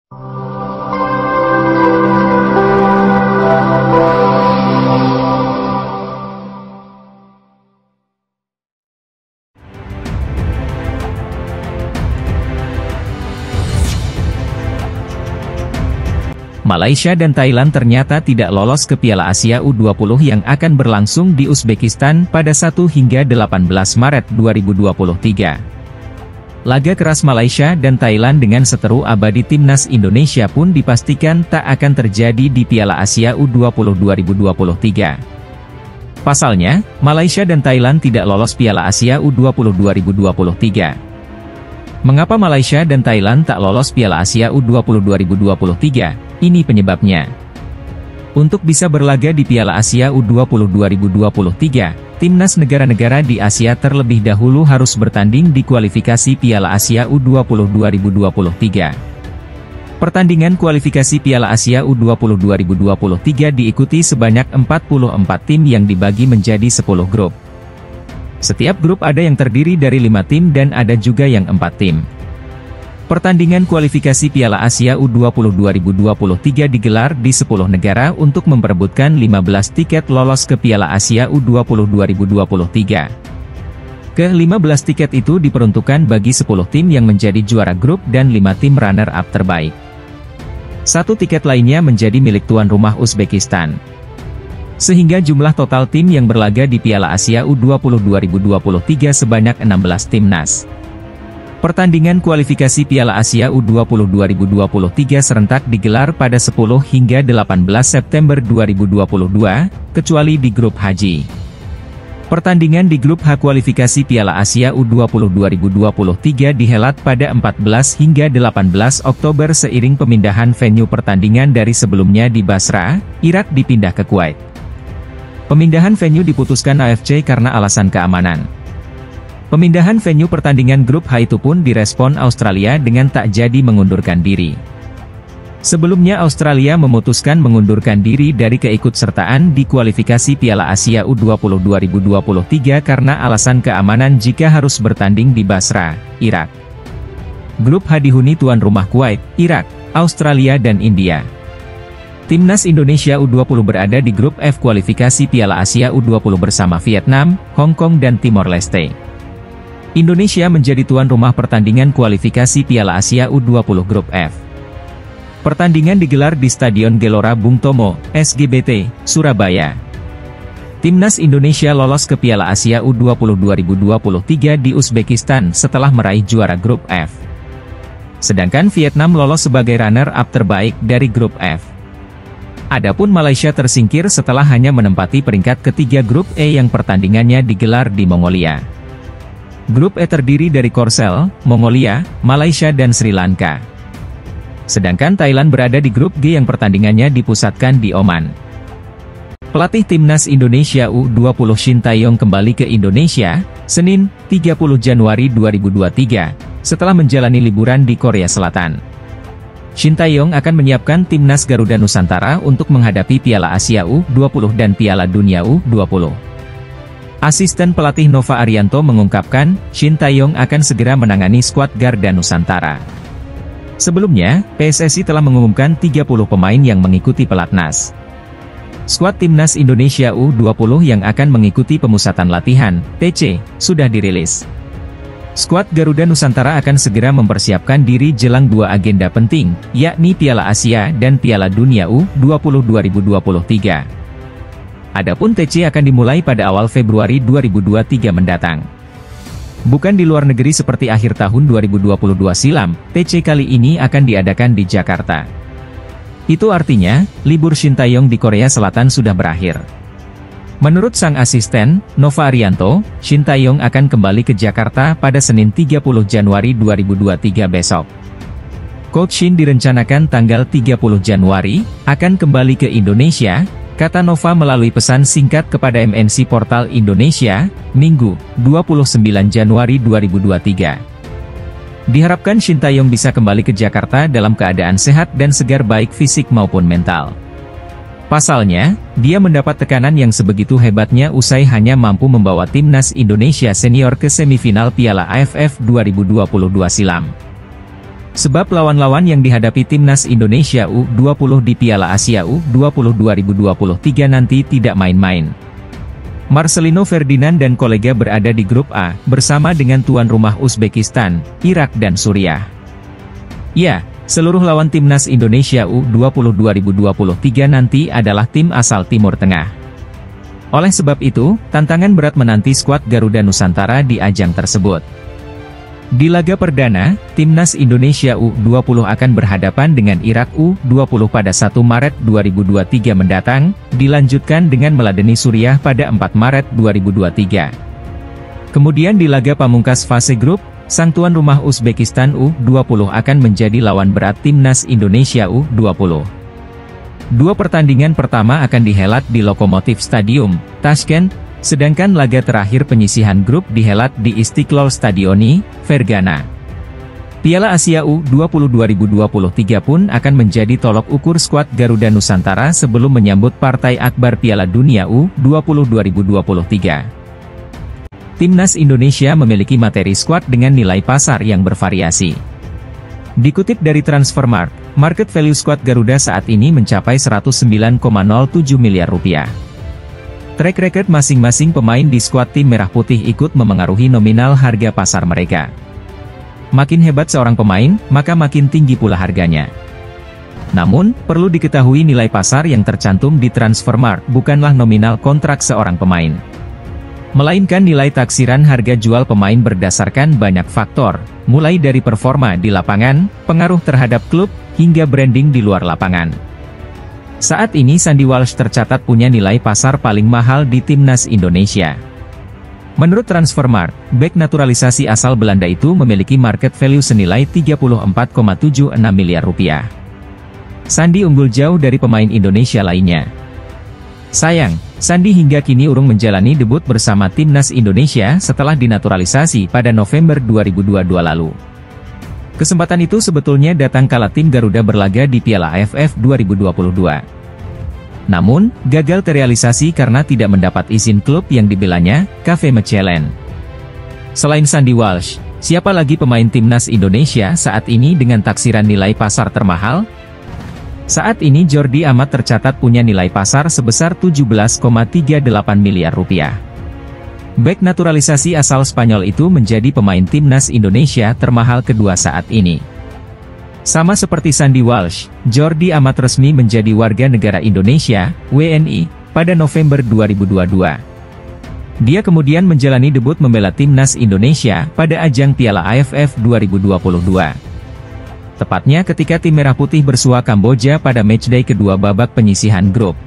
Malaysia dan Thailand ternyata tidak lolos ke Piala Asia U20 yang akan berlangsung di Uzbekistan pada 1 hingga 18 Maret 2023. Laga keras Malaysia dan Thailand dengan seteru abadi timnas Indonesia pun dipastikan tak akan terjadi di Piala Asia U20 2023. Pasalnya, Malaysia dan Thailand tidak lolos Piala Asia U20 2023. Mengapa Malaysia dan Thailand tak lolos Piala Asia U20 2023? Ini penyebabnya. Untuk bisa berlaga di Piala Asia U20 2023, timnas negara-negara di Asia terlebih dahulu harus bertanding di kualifikasi Piala Asia U20 2023. Pertandingan kualifikasi Piala Asia U20 2023 diikuti sebanyak 44 tim yang dibagi menjadi 10 grup. Setiap grup ada yang terdiri dari 5 tim dan ada juga yang 4 tim. Pertandingan kualifikasi Piala Asia U20 2023 digelar di 10 negara untuk memperebutkan 15 tiket lolos ke Piala Asia U20 2023. Ke-15 tiket itu diperuntukkan bagi 10 tim yang menjadi juara grup dan 5 tim runner-up terbaik. 1 tiket lainnya menjadi milik tuan rumah Uzbekistan. Sehingga jumlah total tim yang berlaga di Piala Asia U20 2023 sebanyak 16 timnas. Pertandingan kualifikasi Piala Asia U20 2023 serentak digelar pada 10 hingga 18 September 2022, kecuali di grup H. Pertandingan di grup H kualifikasi Piala Asia U20 2023 dihelat pada 14 hingga 18 Oktober seiring pemindahan venue pertandingan dari sebelumnya di Basra, Irak dipindah ke Kuwait. Pemindahan venue diputuskan AFC karena alasan keamanan. Pemindahan venue pertandingan grup H itu pun direspon Australia dengan tak jadi mengundurkan diri. Sebelumnya Australia memutuskan mengundurkan diri dari keikutsertaan di kualifikasi Piala Asia U20 2023 karena alasan keamanan jika harus bertanding di Basra, Irak. Grup H dihuni tuan rumah Kuwait, Irak, Australia dan India. Timnas Indonesia U20 berada di grup F kualifikasi Piala Asia U20 bersama Vietnam, Hong Kong dan Timor Leste. Indonesia menjadi tuan rumah pertandingan kualifikasi Piala Asia U20 Grup F. Pertandingan digelar di Stadion Gelora Bung Tomo, SGBT, Surabaya. Timnas Indonesia lolos ke Piala Asia U20 2023 di Uzbekistan setelah meraih juara Grup F. Sedangkan Vietnam lolos sebagai runner-up terbaik dari Grup F. Adapun Malaysia tersingkir setelah hanya menempati peringkat ketiga Grup E yang pertandingannya digelar di Mongolia. Grup E terdiri dari Korsel, Mongolia, Malaysia dan Sri Lanka. Sedangkan Thailand berada di grup G yang pertandingannya dipusatkan di Oman. Pelatih Timnas Indonesia U20 Shin Tae-yong kembali ke Indonesia, Senin, 30 Januari 2023, setelah menjalani liburan di Korea Selatan. Shin Tae-yong akan menyiapkan Timnas Garuda Nusantara untuk menghadapi Piala Asia U20 dan Piala Dunia U20. Asisten pelatih Nova Arianto mengungkapkan, Shin Tae-yong akan segera menangani skuad Garuda Nusantara. Sebelumnya, PSSI telah mengumumkan 30 pemain yang mengikuti pelatnas. Skuad Timnas Indonesia U20 yang akan mengikuti pemusatan latihan, TC, sudah dirilis. Skuad Garuda Nusantara akan segera mempersiapkan diri jelang 2 agenda penting, yakni Piala Asia dan Piala Dunia U20 2023. Adapun TC akan dimulai pada awal Februari 2023 mendatang. Bukan di luar negeri seperti akhir tahun 2022 silam, TC kali ini akan diadakan di Jakarta. Itu artinya, libur Shin Tae-yong di Korea Selatan sudah berakhir. Menurut sang asisten, Nova Arianto, Shin Tae-yong akan kembali ke Jakarta pada Senin 30 Januari 2023 besok. Coach Shin direncanakan tanggal 30 Januari, akan kembali ke Indonesia, kata Nova melalui pesan singkat kepada MNC Portal Indonesia, Minggu, 29 Januari 2023. Diharapkan Shin Tae-yong bisa kembali ke Jakarta dalam keadaan sehat dan segar baik fisik maupun mental. Pasalnya, dia mendapat tekanan yang sebegitu hebatnya usai hanya mampu membawa timnas Indonesia senior ke semifinal Piala AFF 2022 silam. Sebab lawan-lawan yang dihadapi timnas Indonesia U20 di Piala Asia U20 2023 nanti tidak main-main. Marcelino Ferdinand dan kolega berada di grup A, bersama dengan tuan rumah Uzbekistan, Irak dan Suriah. Ya, seluruh lawan timnas Indonesia U20 2023 nanti adalah tim asal Timur Tengah. Oleh sebab itu, tantangan berat menanti skuad Garuda Nusantara di ajang tersebut. Di laga perdana, timnas Indonesia U20 akan berhadapan dengan Irak U20 pada 1 Maret 2023 mendatang, dilanjutkan dengan meladeni Suriah pada 4 Maret 2023. Kemudian di laga pamungkas fase grup, sang tuan rumah Uzbekistan U20 akan menjadi lawan berat timnas Indonesia U20. Dua pertandingan pertama akan dihelat di Lokomotif Stadium, Tashkent, sedangkan laga terakhir penyisihan grup dihelat di Istiqlal Stadioni, Fergana. Piala Asia U20 2023 pun akan menjadi tolok ukur skuad Garuda Nusantara sebelum menyambut partai akbar Piala Dunia U20 2023. Timnas Indonesia memiliki materi skuad dengan nilai pasar yang bervariasi. Dikutip dari Transfermarkt, market value skuad Garuda saat ini mencapai 109,07 miliar rupiah. Track record masing-masing pemain di skuad tim Merah Putih ikut memengaruhi nominal harga pasar mereka. Makin hebat seorang pemain, maka makin tinggi pula harganya. Namun, perlu diketahui nilai pasar yang tercantum di Transfermarkt bukanlah nominal kontrak seorang pemain, melainkan nilai taksiran harga jual pemain berdasarkan banyak faktor, mulai dari performa di lapangan, pengaruh terhadap klub, hingga branding di luar lapangan. Saat ini Sandy Walsh tercatat punya nilai pasar paling mahal di timnas Indonesia. Menurut Transfermarkt, bek naturalisasi asal Belanda itu memiliki market value senilai 34,76 miliar rupiah. Sandy unggul jauh dari pemain Indonesia lainnya. Sayang, Sandy hingga kini urung menjalani debut bersama timnas Indonesia setelah dinaturalisasi pada November 2022 lalu. Kesempatan itu sebetulnya datang kala tim Garuda berlaga di Piala AFF 2022. Namun, gagal terrealisasi karena tidak mendapat izin klub yang dibelanya, KV Mechelen. Selain Sandy Walsh, siapa lagi pemain timnas Indonesia saat ini dengan taksiran nilai pasar termahal? Saat ini Jordi Amat tercatat punya nilai pasar sebesar 17,38 miliar rupiah. Bek naturalisasi asal Spanyol itu menjadi pemain timnas Indonesia termahal kedua saat ini. Sama seperti Sandy Walsh, Jordi Amat resmi menjadi warga negara Indonesia, WNI, pada November 2022. Dia kemudian menjalani debut membela timnas Indonesia pada ajang Piala AFF 2022. Tepatnya ketika tim Merah Putih bersua Kamboja pada matchday kedua babak penyisihan grup.